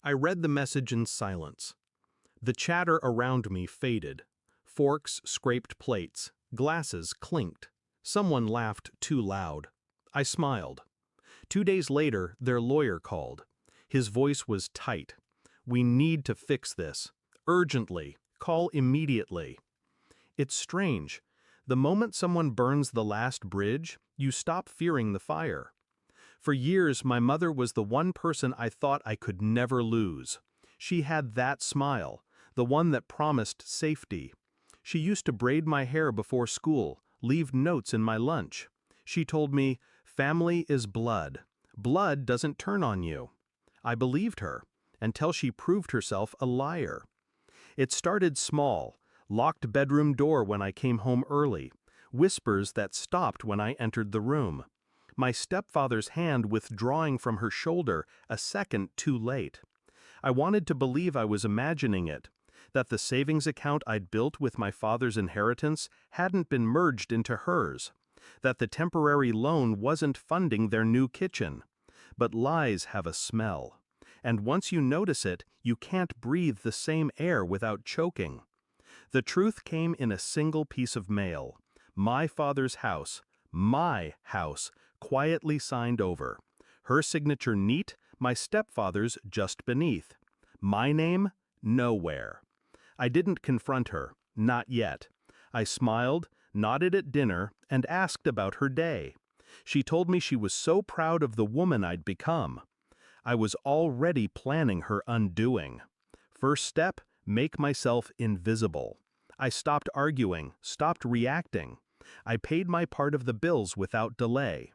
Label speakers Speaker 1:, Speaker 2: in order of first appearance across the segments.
Speaker 1: I read the message in silence. The chatter around me faded. Forks scraped plates, glasses clinked. Someone laughed too loud. I smiled. 2 days later, their lawyer called. His voice was tight. "We need to fix this. Urgently. Call immediately." It's strange. The moment someone burns the last bridge, you stop fearing the fire. For years, my mother was the one person I thought I could never lose. She had that smile, the one that promised safety. She used to braid my hair before school, leave notes in my lunch. She told me, "Family is blood. Blood doesn't turn on you." I believed her, until she proved herself a liar. It started small, locked bedroom door when I came home early, whispers that stopped when I entered the room. My stepfather's hand withdrawing from her shoulder a second too late. I wanted to believe I was imagining it, that the savings account I'd built with my father's inheritance hadn't been merged into hers, that the temporary loan wasn't funding their new kitchen. But lies have a smell, and once you notice it, you can't breathe the same air without choking. The truth came in a single piece of mail. My father's house, my house, quietly signed over. Her signature neat, my stepfather's just beneath. My name, nowhere. I didn't confront her, not yet. I smiled, nodded at dinner, and asked about her day. She told me she was so proud of the woman I'd become. I was already planning her undoing. First step, make myself invisible. I stopped arguing, stopped reacting. I paid my part of the bills without delay.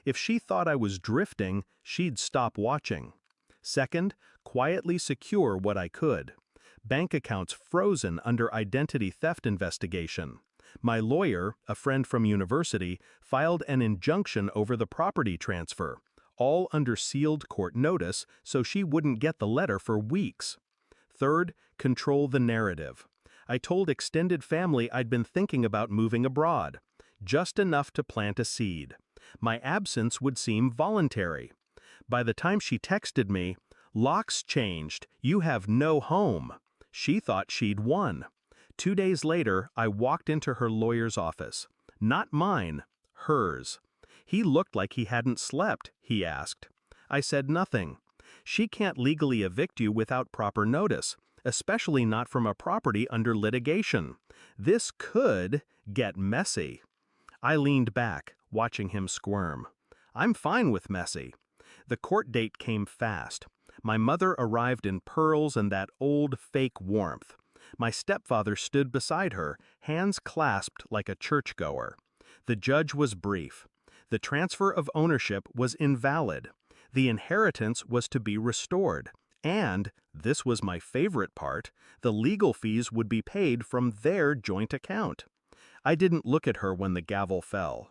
Speaker 1: If she thought I was drifting, she'd stop watching. Second, quietly secure what I could. Bank accounts frozen under identity theft investigation. My lawyer, a friend from university, filed an injunction over the property transfer, all under sealed court notice so she wouldn't get the letter for weeks. Third, control the narrative. I told extended family I'd been thinking about moving abroad, just enough to plant a seed. My absence would seem voluntary. By the time she texted me, "Locks changed, you have no home," she thought she'd won. 2 days later, I walked into her lawyer's office. Not mine, hers. He looked like he hadn't slept, he asked. I said nothing. She can't legally evict you without proper notice, especially not from a property under litigation. This could get messy. I leaned back, watching him squirm. I'm fine with messy. The court date came fast. My mother arrived in pearls and that old fake warmth. My stepfather stood beside her, hands clasped like a churchgoer. The judge was brief. The transfer of ownership was invalid. The inheritance was to be restored. And, this was my favorite part, the legal fees would be paid from their joint account. I didn't look at her when the gavel fell.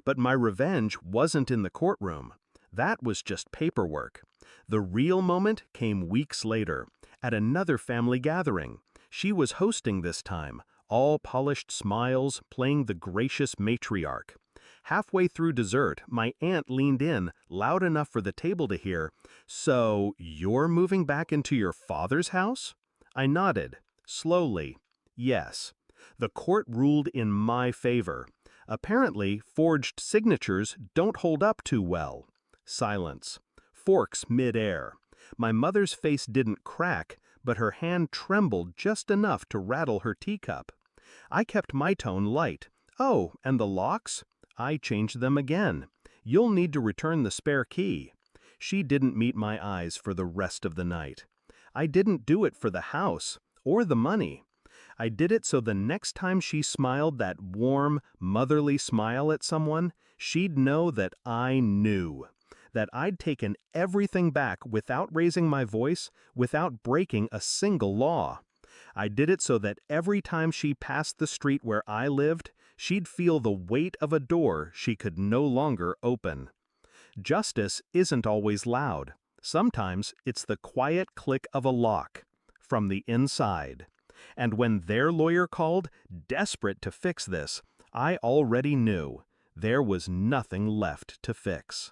Speaker 1: But my revenge wasn't in the courtroom. That was just paperwork. The real moment came weeks later, at another family gathering. She was hosting this time, all polished smiles, playing the gracious matriarch. Halfway through dessert, my aunt leaned in, loud enough for the table to hear, "So, you're moving back into your father's house?" I nodded, slowly. Yes. The court ruled in my favor. Apparently, forged signatures don't hold up too well. Silence. Forks mid-air. My mother's face didn't crack, but her hand trembled just enough to rattle her teacup. I kept my tone light. "Oh, and the locks? I changed them again. You'll need to return the spare key." She didn't meet my eyes for the rest of the night. I didn't do it for the house, or the money. I did it so the next time she smiled that warm, motherly smile at someone, she'd know that I knew. That I'd taken everything back without raising my voice, without breaking a single law. I did it so that every time she passed the street where I lived, she'd feel the weight of a door she could no longer open. Justice isn't always loud. Sometimes it's the quiet click of a lock, from the inside. And when their lawyer called, desperate to fix this, I already knew there was nothing left to fix.